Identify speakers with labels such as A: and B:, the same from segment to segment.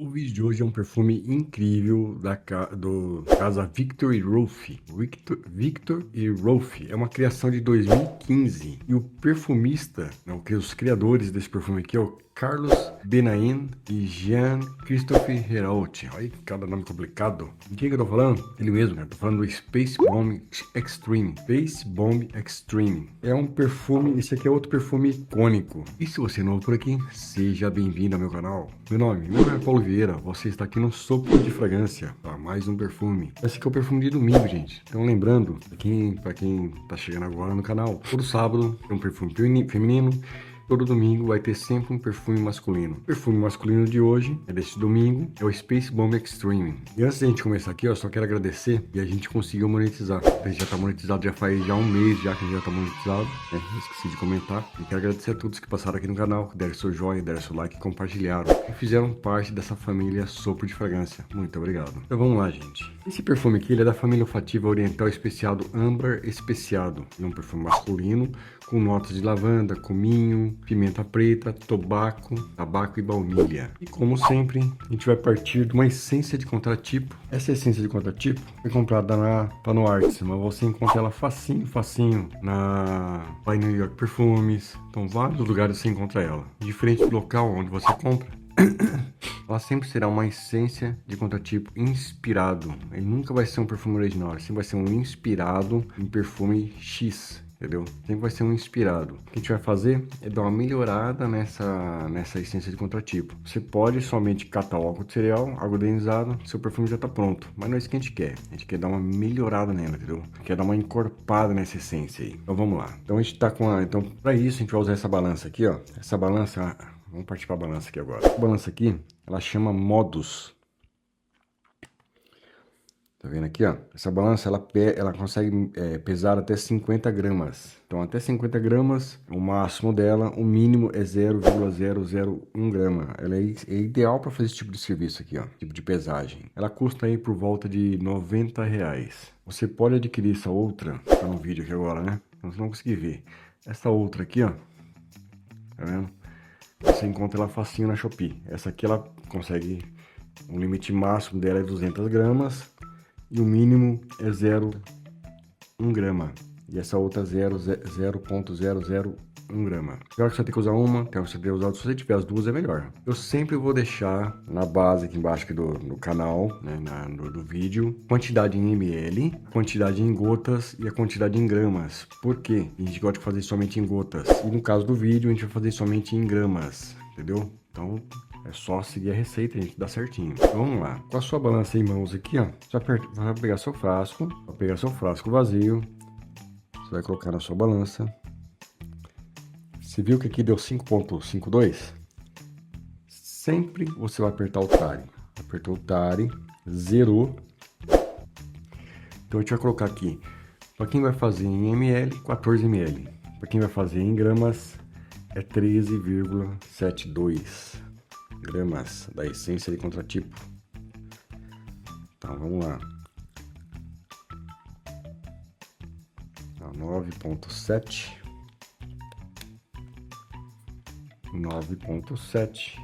A: O vídeo de hoje é um perfume incrível do Casa Victor e Rolf. Victor e Rolf é uma criação de 2015 e o perfumista, não, os criadores desse perfume aqui é o Carlos Benaim e Jean-Christophe Herault. Olha cada nome complicado. De que eu tô falando? Ele mesmo, cara. Tô falando do Space Bomb Extreme. Space Bomb Extreme. É um perfume, esse aqui é outro perfume icônico. E se você é novo por aqui, seja bem-vindo ao meu canal. Meu nome é Paulo Vieira. Você está aqui no Sopro de Fragrância para mais um perfume. Esse aqui é o perfume de domingo, gente. Então lembrando, para quem tá chegando agora no canal, todo sábado tem um perfume feminino. Todo domingo vai ter sempre um perfume masculino. O perfume masculino de hoje, é deste domingo, é o Space Bomb Extreme. E antes da gente começar aqui, ó, só quero agradecer e a gente conseguiu monetizar. A gente já tá monetizado, já faz um mês já que a gente já tá monetizado, né? Eu esqueci de comentar. E quero agradecer a todos que passaram aqui no canal, que deram seu joinha, deram seu like, compartilharam e fizeram parte dessa família Sopro de Fragrância. Muito obrigado. Então vamos lá, gente. Esse perfume aqui, ele é da família olfativa oriental especiado Amber Especiado. É um perfume masculino com notas de lavanda, cominho, pimenta preta, tabaco e baunilha. E como sempre, a gente vai partir de uma essência de contratipo. Essa essência de contratipo foi comprada tá no Arts, mas você encontra ela facinho na By New York Perfumes. Então, vários lugares você encontra ela. Diferente do local onde você compra, ela sempre será uma essência de contratipo inspirado. Ele nunca vai ser um perfume original, ele sempre vai ser um inspirado em perfume X. Entendeu? Sempre vai ser um inspirado. O que a gente vai fazer é dar uma melhorada nessa essência de contratipo. Você pode somente catar o álcool de cereal, água ionizada, seu perfume já está pronto. Mas não é isso que a gente quer. A gente quer dar uma melhorada nela, entendeu? Quer dar uma encorpada nessa essência aí. Então vamos lá. Então a gente tá com Então para isso a gente vai usar essa balança aqui, ó. Essa balança... Vamos partir para a balança aqui agora. A balança aqui, ela chama Modus. Tá vendo aqui, ó? Essa balança, ela consegue pesar até 50 gramas. Então, até 50 gramas, o máximo dela, o mínimo é 0,001 grama. Ela é ideal para fazer esse tipo de serviço aqui, ó. Tipo de pesagem. Ela custa aí por volta de R$90. Você pode adquirir essa outra, tá no vídeo aqui agora, né? Então, você não conseguir ver. Essa outra aqui, ó. Tá vendo? Você encontra ela facinho na Shopee. Essa aqui, ela consegue... O limite máximo dela é 200 gramas. E o mínimo é 0,1 grama. E essa outra 0,001 grama. Tem hora que você tem que usar uma, tem hora que você tem que usar outra. Se você tiver as duas, é melhor. Eu sempre vou deixar na base aqui embaixo aqui do canal, né, do vídeo, quantidade em ml, quantidade em gotas e a quantidade em gramas. Por quê? A gente gosta de fazer somente em gotas. E no caso do vídeo, a gente vai fazer somente em gramas. Entendeu? Então... é só seguir a receita, a gente dá certinho. Então, vamos lá. Com a sua balança em mãos aqui, ó. Você vai pegar seu frasco. Vai pegar seu frasco vazio. Você vai colocar na sua balança. Você viu que aqui deu 5,52? Sempre você vai apertar o tare. Apertou o tare. Zerou. Então, a gente vai colocar aqui. Para quem vai fazer em ml, 14 ml. Para quem vai fazer em gramas, é 13,72 gramas da essência de contratipo. Então vamos lá. 9,7. 9,7.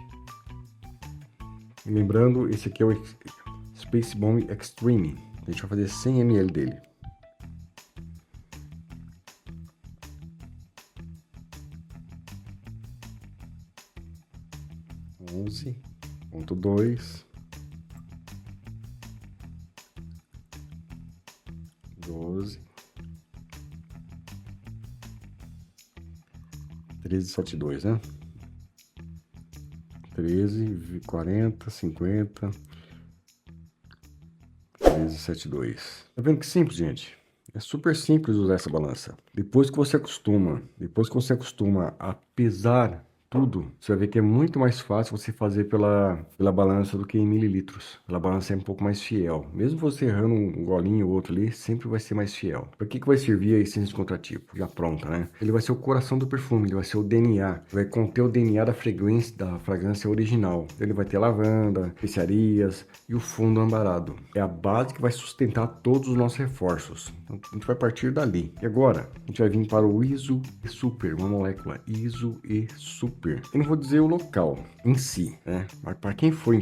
A: Lembrando, esse aqui é o Space Bomb Extreme. A gente vai fazer 100 ml dele. onze ponto dois, 12, 13,72, né? 13, 40, 50, 13,72. Tá vendo que simples, gente? É super simples usar essa balança. Depois que você acostuma a pesar tudo, você vai ver que é muito mais fácil você fazer pela balança do que em mililitros. Pela balança é um pouco mais fiel. Mesmo você errando um golinho ou outro ali, sempre vai ser mais fiel. Para que vai servir a essência de contratipo? Já pronta, né? Ele vai ser o coração do perfume, ele vai ser o DNA. Vai conter o DNA da fragrância original. Ele vai ter lavanda, especiarias e o fundo ambarado. É a base que vai sustentar todos os nossos reforços. Então, a gente vai partir dali. E agora, a gente vai vir para o ISO e Super, uma molécula ISO e Super. Super. Eu não vou dizer o local em si, né? Mas para quem for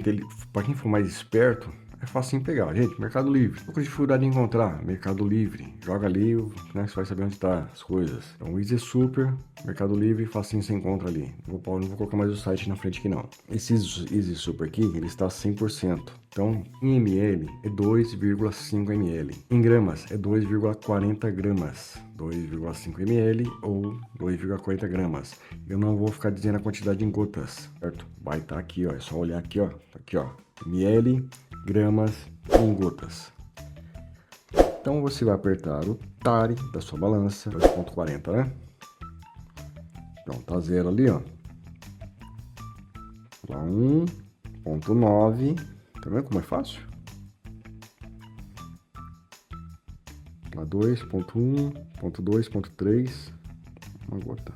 A: mais esperto, é fácil pegar. Gente, Mercado Livre. Pouco de dificuldade de encontrar. Mercado Livre. Joga ali, né? Você vai saber onde tá as coisas. Então, Easy Super, Mercado Livre, facinho você encontra ali. Não vou colocar mais o site na frente aqui, não. Esse Easy Super aqui, ele está 100%. Então, em ml é 2,5 ml. Em gramas é 2,40 gramas. 2,5 ml ou 2,40 gramas. Eu não vou ficar dizendo a quantidade em gotas, certo? Vai estar aqui, ó. É só olhar aqui, ó. Tá aqui, ó. Ml, gramas em gotas. Então você vai apertar o tare da sua balança, 2,40, né? Então tá zero ali, ó. Lá 1,9. Tá vendo como é fácil? Lá 2,1, 2,2, 2,3. Uma gota.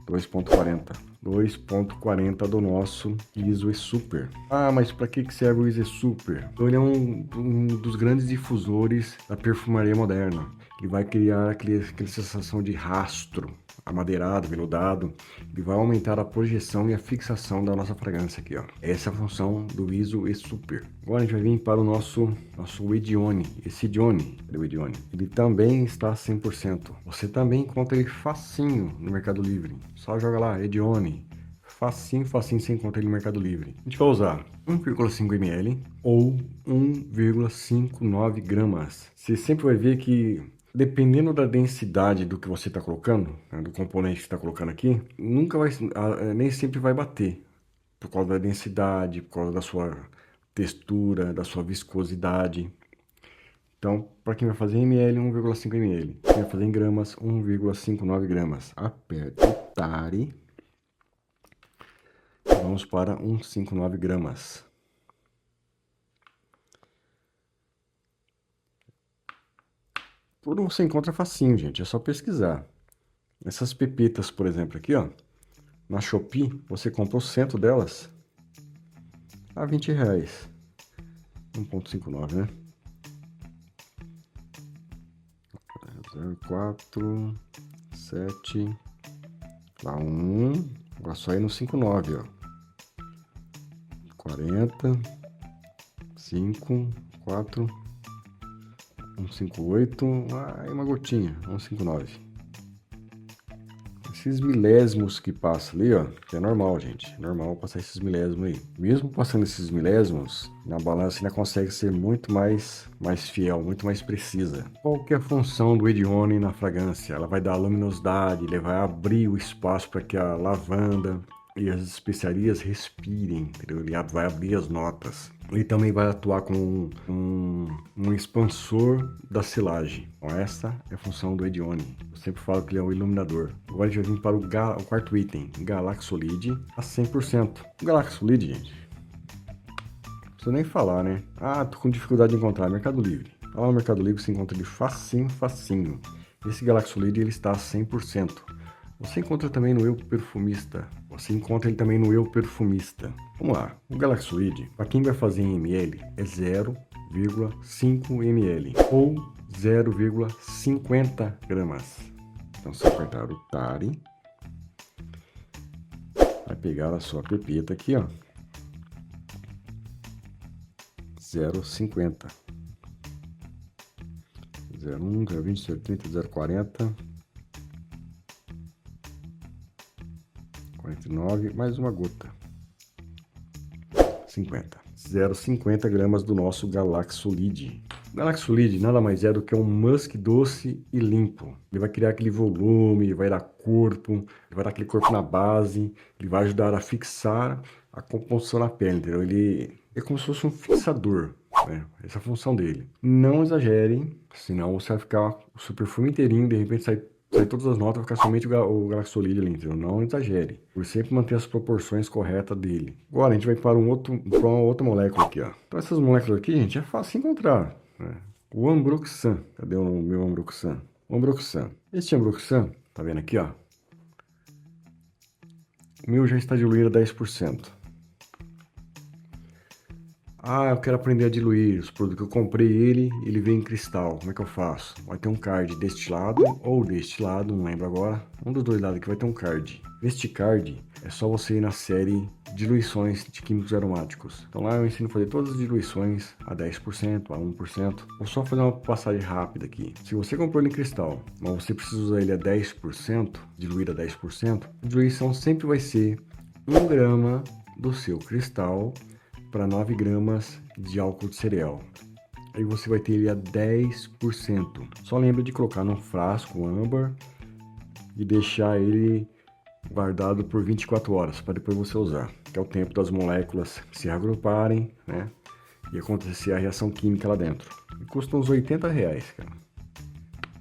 A: 2,40. 2,40 do nosso Easy Super. Ah, mas para que serve o Easy Super? Então, ele é um dos grandes difusores da perfumaria moderna. Ele vai criar aquela sensação de rastro, amadeirado, veludado. Ele vai aumentar a projeção e a fixação da nossa fragrância aqui, ó. Essa é a função do Easy Super. Agora a gente vai vir para o nosso Edione. Esse Edione, ele também está 100%. Você também encontra ele facinho no Mercado Livre. Só joga lá, Edione. Facinho, você encontra ele no Mercado Livre. A gente vai usar 1,5 ml ou 1,59 gramas. Você sempre vai ver que, dependendo da densidade do que você está colocando, né, do componente que está colocando aqui, nem sempre vai bater. Por causa da densidade, por causa da sua textura, da sua viscosidade. Então, para quem vai fazer em ml, 1,5 ml. Quem vai fazer em gramas, 1,59 gramas. Aperta o tare. Vamos para 1,59 gramas. Tudo você encontra facinho, gente. É só pesquisar. Essas pepitas, por exemplo, aqui, ó. Na Shopee, você compra o cento delas a R$20. 1,59, né? 0,4, 7, lá 1, agora só ir no 5,9, ó. 40, 5, 4, 1,58, aí uma gotinha, 1,59. Esses milésimos que passa ali, ó, que é normal, gente. É normal passar esses milésimos aí. Mesmo passando esses milésimos, na balança ainda consegue ser muito mais fiel, muito mais precisa. Qual que é a função do Edione na fragrância? Ela vai dar luminosidade, ele vai abrir o espaço para que a lavanda e as especiarias respirem, entendeu? Ele vai abrir as notas. Ele também vai atuar como um expansor da silagem. Então, essa é a função do Edione. Eu sempre falo que ele é um iluminador. Agora a gente vai vir para o quarto item, Galaxolide a 100%. O Galaxolide, gente, não precisa nem falar, né? Ah, tô com dificuldade de encontrar. Mercado Livre. Lá no Mercado Livre você encontra ele facinho, facinho. Esse Galaxolide, ele está a 100%. Você encontra também no Eu Perfumista. Você encontra ele também no Eu Perfumista. Vamos lá. O Galaxolide, para quem vai fazer em ml, é 0,5 ml ou 0,50 gramas. Então, se apertar o tare, vai pegar a sua pepita aqui, ó. 0,50. 0,1, 0,20, 0,30, 0,40. 49, mais uma gota. 50. 0,50 gramas do nosso Galaxolide. O Galaxolide nada mais é do que um musk doce e limpo. Ele vai criar aquele volume, ele vai dar corpo, ele vai dar aquele corpo na base, ele vai ajudar a fixar a composição na pele, entendeu? Ele é como se fosse um fixador, né? Essa é a função dele. Não exagerem, senão você vai ficar o seu perfume inteirinho, de repente sai todas as notas, vai ficar somente o Galaxolide ali, entendeu? Não exagere. Por sempre manter as proporções corretas dele. Agora a gente vai para uma outra molécula aqui, ó. Então essas moléculas aqui, gente, é fácil encontrar, né? O Ambroxan. Cadê o meu Ambroxan? O Ambroxan. Este Ambroxan, tá vendo aqui, ó? O meu já está diluído a 10%. Ah, eu quero aprender a diluir os produtos que eu comprei ele vem em cristal. Como é que eu faço? Vai ter um card deste lado ou deste lado, não lembro agora. Um dos dois lados aqui vai ter um card. Neste card é só você ir na série diluições de químicos aromáticos. Então lá eu ensino a fazer todas as diluições a 10%, a 1%. Vou só fazer uma passagem rápida aqui. Se você comprou ele em cristal, mas você precisa usar ele a 10%, diluir a 10%, a diluição sempre vai ser 1 grama do seu cristal para 9 gramas de álcool de cereal. Aí você vai ter ele a 10%. Só lembra de colocar num frasco âmbar e deixar ele guardado por 24 horas para depois você usar, que é o tempo das moléculas se agruparem, né? E acontecer a reação química lá dentro. E custa uns R$ 80, cara.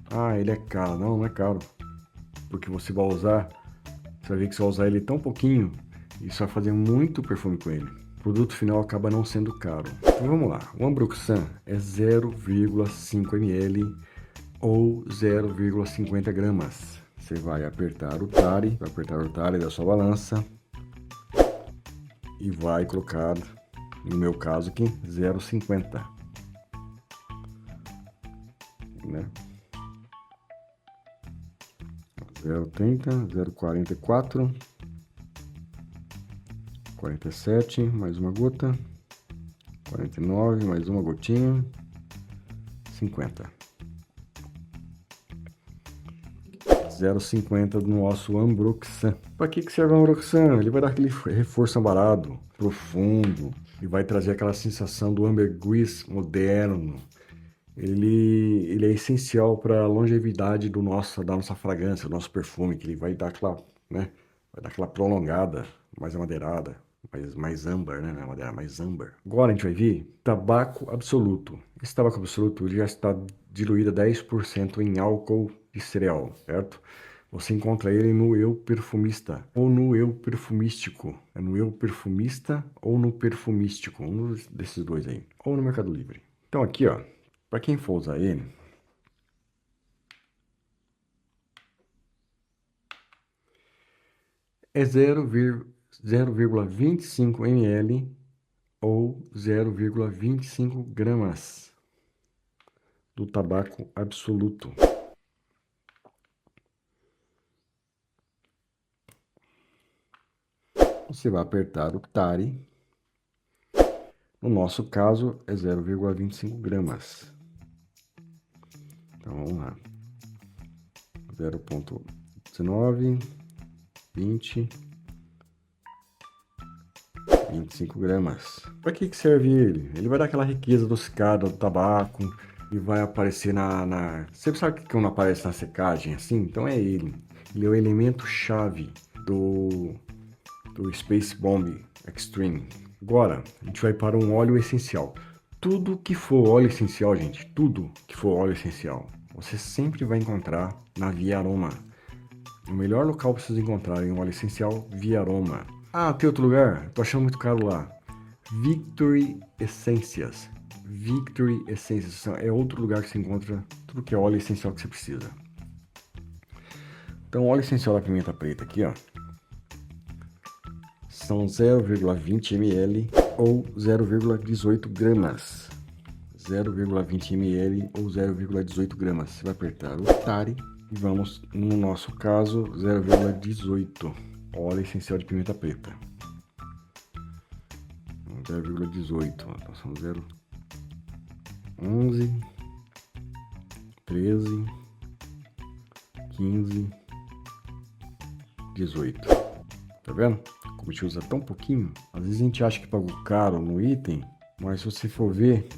A: Ah, ele é caro. Não, não é caro. Porque você vai usar, você vai ver que você vai usar ele tão pouquinho e você vai fazer muito perfume com ele. O produto final acaba não sendo caro. Então vamos lá. O Ambroxan é 0,5 ml ou 0,50 gramas. Você vai apertar o tare, da sua balança e vai colocar, no meu caso aqui, 0,50, né? 0,30, 0,44, 47, mais uma gota, 49, mais uma gotinha, 50. 0,50 do nosso Ambroxan. Para que serve o Ambroxan? Ele vai dar aquele reforço ambarado, profundo, e vai trazer aquela sensação do ambergris moderno. Ele é essencial para a longevidade da nossa fragrância, do nosso perfume, que ele vai dar aquela, né, vai dar aquela prolongada, mais amadeirada, mais âmbar, né, não é madeira, mais âmbar. Agora a gente vai ver tabaco absoluto. Esse tabaco absoluto ele já está diluído a 10% em álcool de cereal, certo? Você encontra ele no Eu Perfumista ou no Eu Perfumístico. É no Eu Perfumista ou no Perfumístico, um desses dois aí. Ou no Mercado Livre. Então aqui, ó, para quem for usar ele, é 0,25 ml ou 0,25 gramas do tabaco absoluto. Você vai apertar o tare. No nosso caso, é 0,25 gramas. Então, vamos lá. 0,19, 20, 25 gramas. Para que serve ele? Ele vai dar aquela riqueza adocicada do tabaco e vai aparecer Você sabe o que não aparece na secagem assim? Então é ele. Ele é o elemento chave do Space Bomb Extreme. Agora, a gente vai para um óleo essencial. Tudo que for óleo essencial, gente, tudo que for óleo essencial, você sempre vai encontrar na Via Aroma. O melhor local para vocês encontrarem um óleo essencial, Via Aroma. Ah, tem outro lugar? Tô achando muito caro lá. Victory Essências. Victory Essências é outro lugar que você encontra tudo que é óleo essencial que você precisa. Então, o óleo essencial da pimenta preta aqui, ó, são 0,20 ml ou 0,18 gramas. 0,20 ml ou 0,18 gramas. Você vai apertar o tare e vamos, no nosso caso, 0,18 óleo essencial de pimenta preta. 0,18, então são 0,11, 13, 15, 18. Tá vendo? Como a gente usa tão pouquinho, às vezes a gente acha que pagou caro no item, mas se você for ver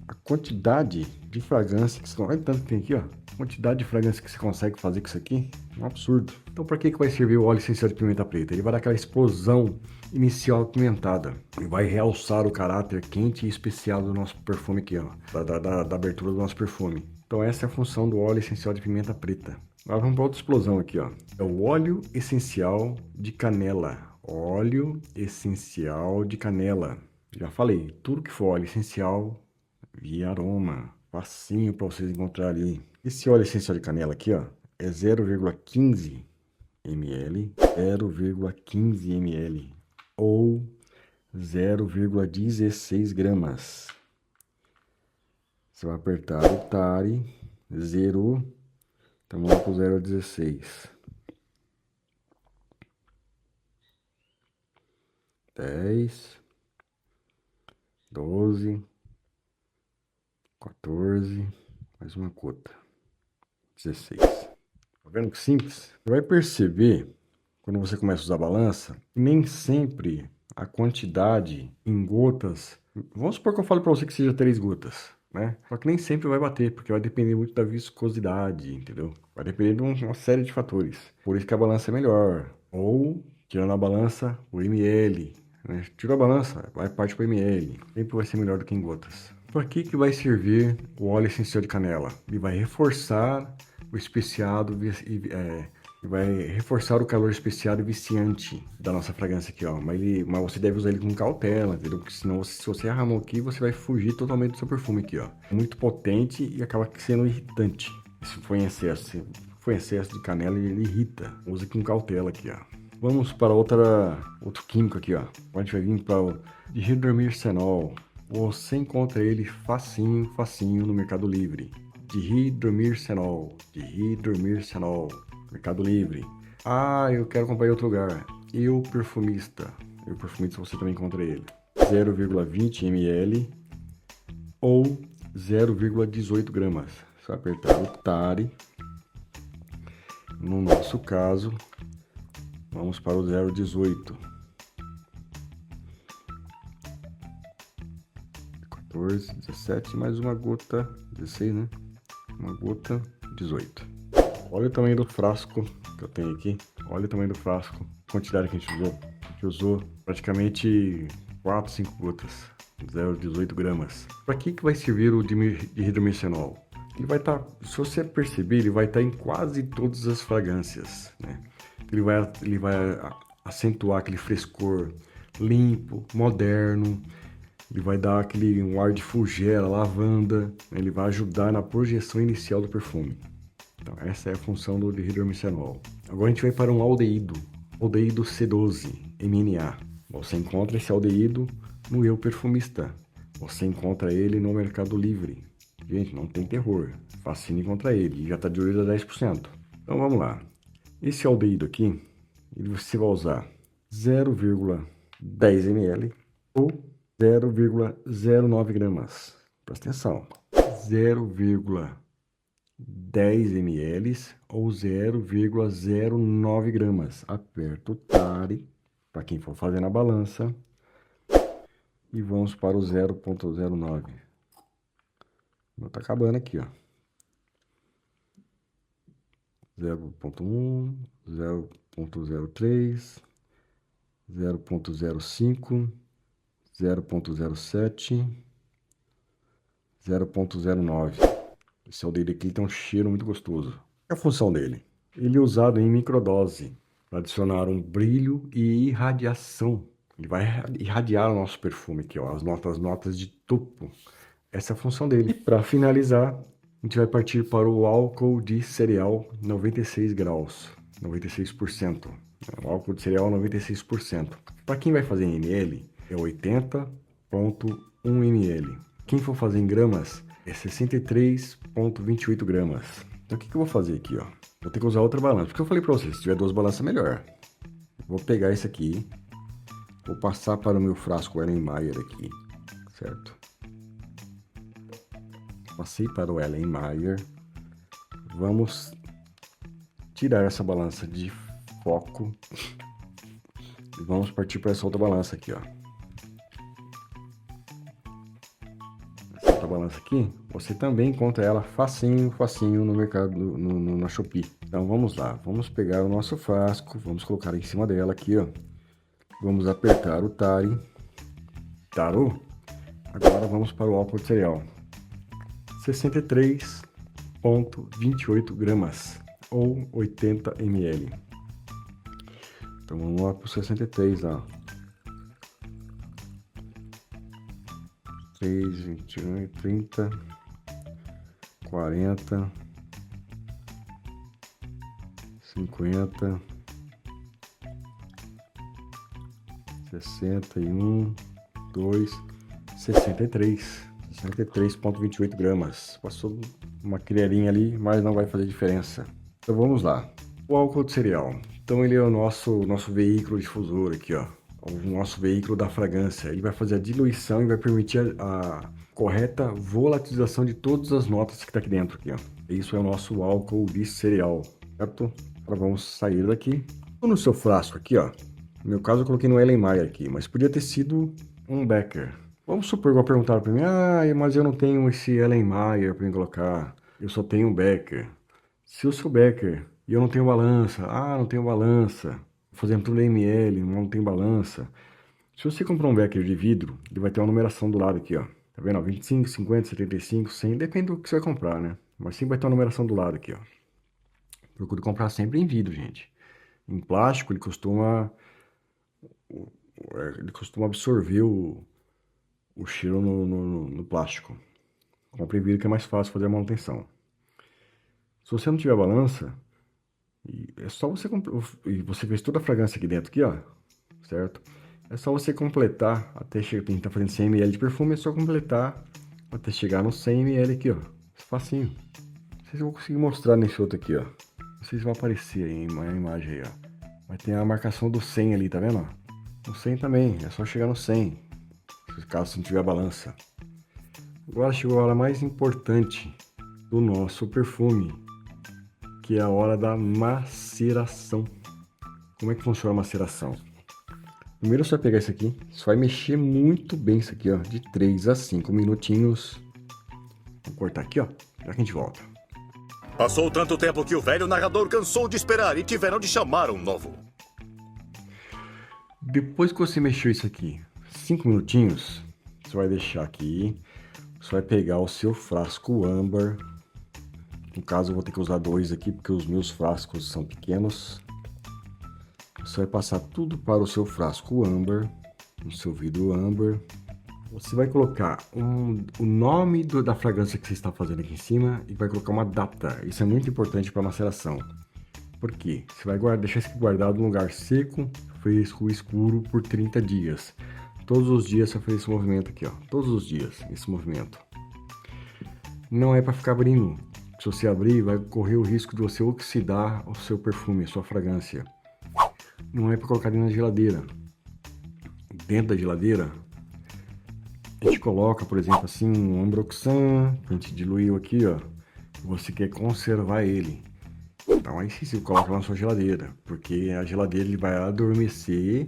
A: a quantidade de fragrância que você... Olha tanto que tem aqui, ó. A quantidade de fragrância que você consegue fazer com isso aqui é um absurdo. Então, para que vai servir o óleo essencial de pimenta preta? Ele vai dar aquela explosão inicial apimentada e vai realçar o caráter quente e especial do nosso perfume aqui, ó, da abertura do nosso perfume. Então, essa é a função do óleo essencial de pimenta preta. Agora vamos para outra explosão aqui, ó. É o óleo essencial de canela. Óleo essencial de canela. Já falei, tudo que for óleo essencial, Via Aroma. Facinho para vocês encontrarem. Esse óleo essencial de canela aqui, ó, é 0,15 ml, 0,15 ml ou 0,16 gramas. Você vai apertar o tare, zerou, então vamos para o 0,16. 10, 12, 14, mais uma gota, 16. Tá vendo que simples? Você vai perceber, quando você começa a usar a balança, nem sempre a quantidade em gotas... Vamos supor que eu fale para você que seja 3 gotas, né? Só que nem sempre vai bater, porque vai depender muito da viscosidade, entendeu? Vai depender de uma série de fatores. Por isso que a balança é melhor. Ou, tirando a balança, o ml, né? Tirou a balança, vai parte para o ml. Sempre vai ser melhor do que em gotas. Para que vai servir o óleo essencial de canela? Ele vai reforçar o especiado e vai reforçar o calor especiado e viciante da nossa fragrância aqui, ó. Mas você deve usar ele com cautela, entendeu? Porque senão, se você errar a mão aqui, você vai fugir totalmente do seu perfume aqui, ó. É muito potente e acaba sendo irritante. Se for em excesso, de canela, ele irrita. Use com cautela aqui, ó. Vamos para outro químico aqui, ó. A gente vai vir para o dihidromircenol. Você encontra ele facinho no Mercado Livre. Dihidromircenol, Mercado Livre. Ah, eu quero comprar em outro lugar. Eu Perfumista você também encontra ele. 0,20 ml ou 0,18 gramas. Você vai apertar o tare. No nosso caso, vamos para o 0,18. 14, 17, mais uma gota, 16, né? Uma gota, 18. Olha o tamanho do frasco que eu tenho aqui. Olha o tamanho do frasco. A quantidade que a gente usou. A gente usou praticamente 4, 5 gotas. 0,18 gramas. Para que vai servir o dihidromircenol? Ele vai estar, se você perceber, ele vai estar em quase todas as fragrâncias, né? Ele vai acentuar aquele frescor limpo, moderno. Ele vai dar um ar de fougera, lavanda. Ele vai ajudar na projeção inicial do perfume. Então, essa é a função do dihidromircenol. Agora a gente vai para um aldeído C12, MNA. Você encontra esse aldeído no Eu Perfumista. Você encontra ele no Mercado Livre. Gente, não tem terror. Facinho encontrar ele. Já está de olho a 10%. Então vamos lá. Esse aldeído aqui, você vai usar 0,10 ml ou 0,09 gramas. Presta atenção. 0,10 ml ou 0,09 gramas. Aperta o tare, para quem for fazer na balança. E vamos para o 0,09. Tá acabando aqui, ó. 0,1, 0,03, 0,05, 0,07, 0,09. Esse aldeído aqui tem um cheiro muito gostoso. Qual é a função dele? Ele é usado em microdose para adicionar um brilho e irradiação. Ele vai irradiar o nosso perfume aqui, ó, as notas de topo. Essa é a função dele. E para finalizar, a gente vai partir para o álcool de cereal 96 graus, 96%. O álcool de cereal 96%. Para quem vai fazer em ml, é 80,1 ml. Quem for fazer em gramas, é 63,28 gramas. Então o que eu vou fazer aqui, ó? Vou ter que usar outra balança, porque eu falei para vocês, se tiver 2 balanças, melhor. Vou pegar esse aqui, vou passar para o meu frasco Erlenmeyer aqui, certo? Passei para o Erlenmeyer. Vamos tirar essa balança de foco e vamos partir para essa outra balança aqui, ó. Essa outra balança aqui, você também encontra ela facinho no mercado, na Shopee. Então vamos lá, vamos pegar o nosso frasco, vamos colocar em cima dela aqui, ó. Vamos apertar o tare. Tarou? Agora vamos para o álcool de cereal. 63,28 gramas ou 80 ml. Então vamos lá para o 63, ó. 3, 21, 30, 40, 50, 61, 2, 63. 63,28 gramas. Passou uma colherinha ali, mas não vai fazer diferença. Então vamos lá. O álcool de cereal. Então ele é o nosso veículo difusor aqui, ó. O nosso veículo da fragrância. Ele vai fazer a diluição e vai permitir a correta volatilização de todas as notas que está aqui dentro, aqui, ó. Isso é o nosso álcool de cereal, certo? Agora vamos sair daqui. No seu frasco aqui, ó. No meu caso eu coloquei no Erlenmeyer aqui, mas podia ter sido um Becker. Vamos supor que perguntaram para mim, mas eu não tenho esse Erlenmeyer para colocar, eu só tenho um Becker. Se o seu Becker e eu não tenho balança, não tenho balança, fazendo tudo ml, não tem balança. Se você comprar um Becker de vidro, ele vai ter uma numeração do lado aqui, ó. Tá vendo? 25, 50, 75, 100, depende do que você vai comprar, né? Mas sempre vai ter uma numeração do lado aqui, ó. Procure comprar sempre em vidro, gente. Em plástico, ele costuma absorver o cheiro no plástico. Compre em vidro que é mais fácil fazer a manutenção. Se você não tiver balança, é só você comprar. E você fez toda a fragrância aqui dentro, aqui, ó. Certo? É só você completar até chegar. Quem tá fazendo 100 ml de perfume, é só completar até chegar no 100 ml aqui, ó. Facinho. Não sei se eu vou conseguir mostrar nesse outro aqui, ó. Não sei se vai aparecer aí a imagem aí, ó. Mas tem a marcação do 100 ali, tá vendo? No 100 também, é só chegar no 100. Caso você não tiver balança. Agora chegou a hora mais importante do nosso perfume, que é a hora da maceração. Como é que funciona a maceração? Primeiro você vai pegar isso aqui, você vai mexer muito bem isso aqui, ó, de 3 a 5 minutinhos. Vou cortar aqui, ó, já que a gente volta.
B: Passou tanto tempo que o velho narrador cansou de esperar e tiveram de chamar um novo.
A: Depois que você mexeu isso aqui, 5 minutinhos, você vai deixar aqui, você vai pegar o seu frasco âmbar. No caso eu vou ter que usar 2 aqui, porque os meus frascos são pequenos. Você vai passar tudo para o seu frasco âmbar, no seu vidro âmbar. Você vai colocar o nome da fragrância que você está fazendo aqui em cima e vai colocar uma data. Isso é muito importante para a maceração. Por quê? Você vai deixar isso aqui guardado num lugar seco, fresco, escuro por 30 dias. Todos os dias você faz esse movimento aqui, ó. Todos os dias, esse movimento. Não é para ficar abrindo. Se você abrir, vai correr o risco de você oxidar o seu perfume, a sua fragrância. Não é para colocar dentro da geladeira. Dentro da geladeira, a gente coloca, por exemplo, assim, um Ambroxan, que a gente diluiu aqui, ó. Você quer conservar ele. Então aí sim você coloca lá na sua geladeira, porque a geladeira ele vai adormecer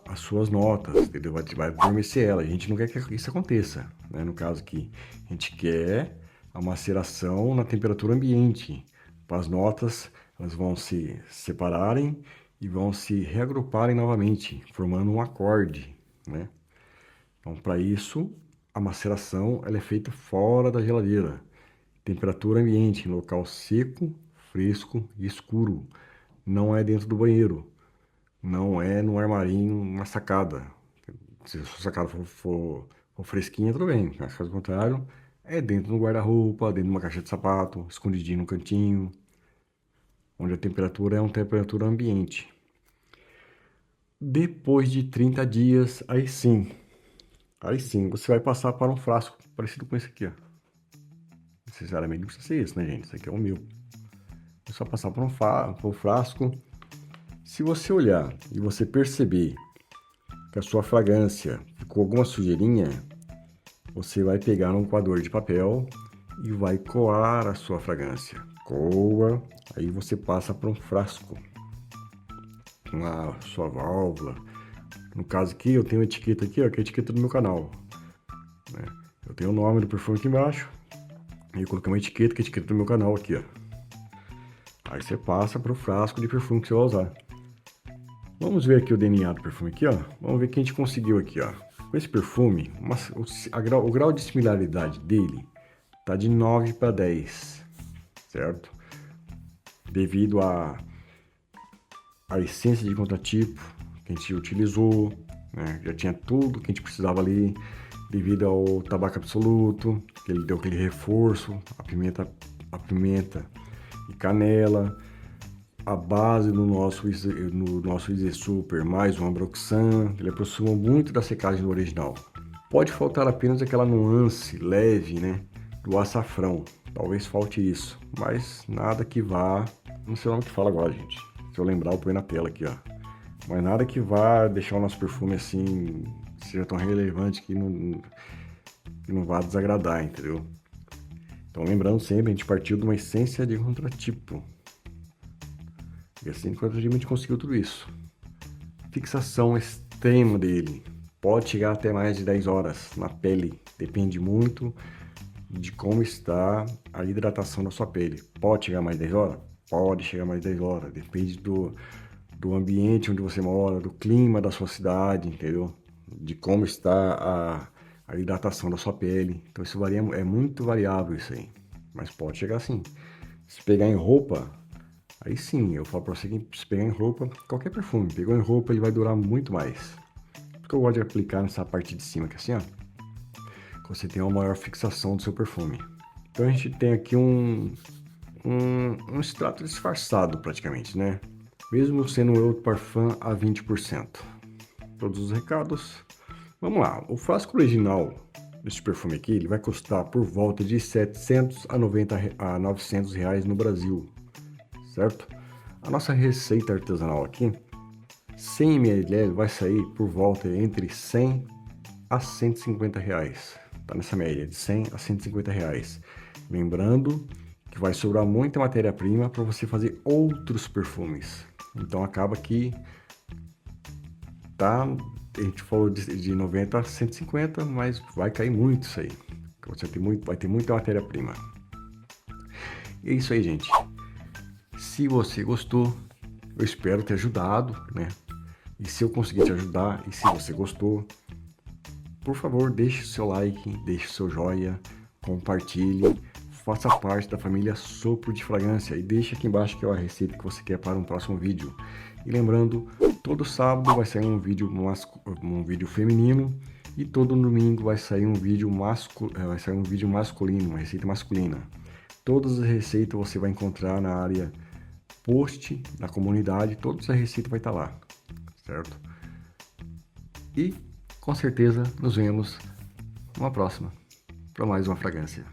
A: as suas notas, entendeu? Vai adormecer ela. A gente não quer que isso aconteça, né? No caso aqui, a gente quer a maceração na temperatura ambiente. Para as notas, elas vão se separarem e vão se reagruparem novamente, formando um acorde, né? Então, para isso, a maceração ela é feita fora da geladeira. Temperatura ambiente, em local seco, fresco e escuro. Não é dentro do banheiro. Não é no armarinho, na sacada. Se a sua sacada for fresquinha, tudo bem. Mas caso contrário, é dentro do guarda-roupa, dentro de uma caixa de sapato, escondidinho no cantinho, onde a temperatura é uma temperatura ambiente. Depois de 30 dias, aí sim, você vai passar para um frasco parecido com esse aqui, ó. Sinceramente, não precisa ser esse, né, gente? Esse aqui é o meu. É só passar por um frasco. Se você olhar e você perceber que a sua fragrância ficou alguma sujeirinha, você vai pegar um coador de papel e vai coar a sua fragrância. Coa, aí você passa para um frasco com a sua válvula. No caso aqui, eu tenho uma etiqueta aqui, ó, que é a etiqueta do meu canal, né? Eu tenho o nome do perfume aqui embaixo. E eu coloquei uma etiqueta, que é a etiqueta do meu canal aqui, ó. Aí você passa para o frasco de perfume que você vai usar. Vamos ver aqui o DNA do perfume aqui, ó. Vamos ver o que a gente conseguiu aqui, ó. Com esse perfume, o grau de similaridade dele tá de 9 para 10, certo? Devido à essência de contratipo que a gente utilizou, né? Já tinha tudo que a gente precisava ali, devido ao tabaco absoluto, que ele deu aquele reforço, a pimenta e canela, a base no nosso Easy Super, mais um Ambroxan, ele aproxima muito da secagem do original. Pode faltar apenas aquela nuance leve, né, do açafrão. Talvez falte isso, mas nada que vá... Não sei o nome que fala agora, gente. Se eu lembrar, eu ponho na tela aqui, ó. Mas nada que vá deixar o nosso perfume assim, seja tão relevante que não vá desagradar, entendeu? Então, lembrando sempre, a gente partiu de uma essência de contratipo. E assim, contratipo a gente conseguiu tudo isso. Fixação extrema dele. Pode chegar até mais de 10 horas na pele. Depende muito de como está a hidratação da sua pele. Pode chegar mais de 10 horas? Pode chegar mais de 10 horas. Depende do ambiente onde você mora, do clima da sua cidade, entendeu? De como está a hidratação da sua pele. Então isso varia, é muito variável isso aí. Mas pode chegar assim. Se pegar em roupa, aí sim, eu falo pra você que se pegar em roupa, qualquer perfume, pegou em roupa, ele vai durar muito mais. Porque eu gosto de aplicar nessa parte de cima aqui assim, ó. Que você tem uma maior fixação do seu perfume. Então a gente tem aqui um extrato disfarçado praticamente, né? Mesmo sendo um Eau de Parfum a 20%. Todos os recados. Vamos lá, o frasco original desse perfume aqui, ele vai custar por volta de 700 a 900 reais no Brasil, certo? A nossa receita artesanal aqui, 100 ml vai sair por volta entre 100 a 150 reais. Tá nessa média, de 100 a 150 reais. Lembrando que vai sobrar muita matéria-prima para você fazer outros perfumes. Então acaba que tá, a gente falou de 90 a 150, mas vai cair muito isso aí. Você vai ter muita matéria-prima. E é isso aí, gente. Se você gostou, eu espero ter ajudado, né? E se eu conseguir te ajudar, e se você gostou, por favor, deixe o seu like, deixe o seu joinha, compartilhe, faça parte da família Sopro de Fragrância e deixe aqui embaixo que é a receita que você quer para um próximo vídeo. E lembrando, todo sábado vai sair um vídeo feminino e todo domingo vai sair um vídeo masculino, uma receita masculina. Todas as receitas você vai encontrar na área post, na comunidade, todas as receitas vai estar lá, certo? E com certeza nos vemos numa próxima para mais uma fragrância.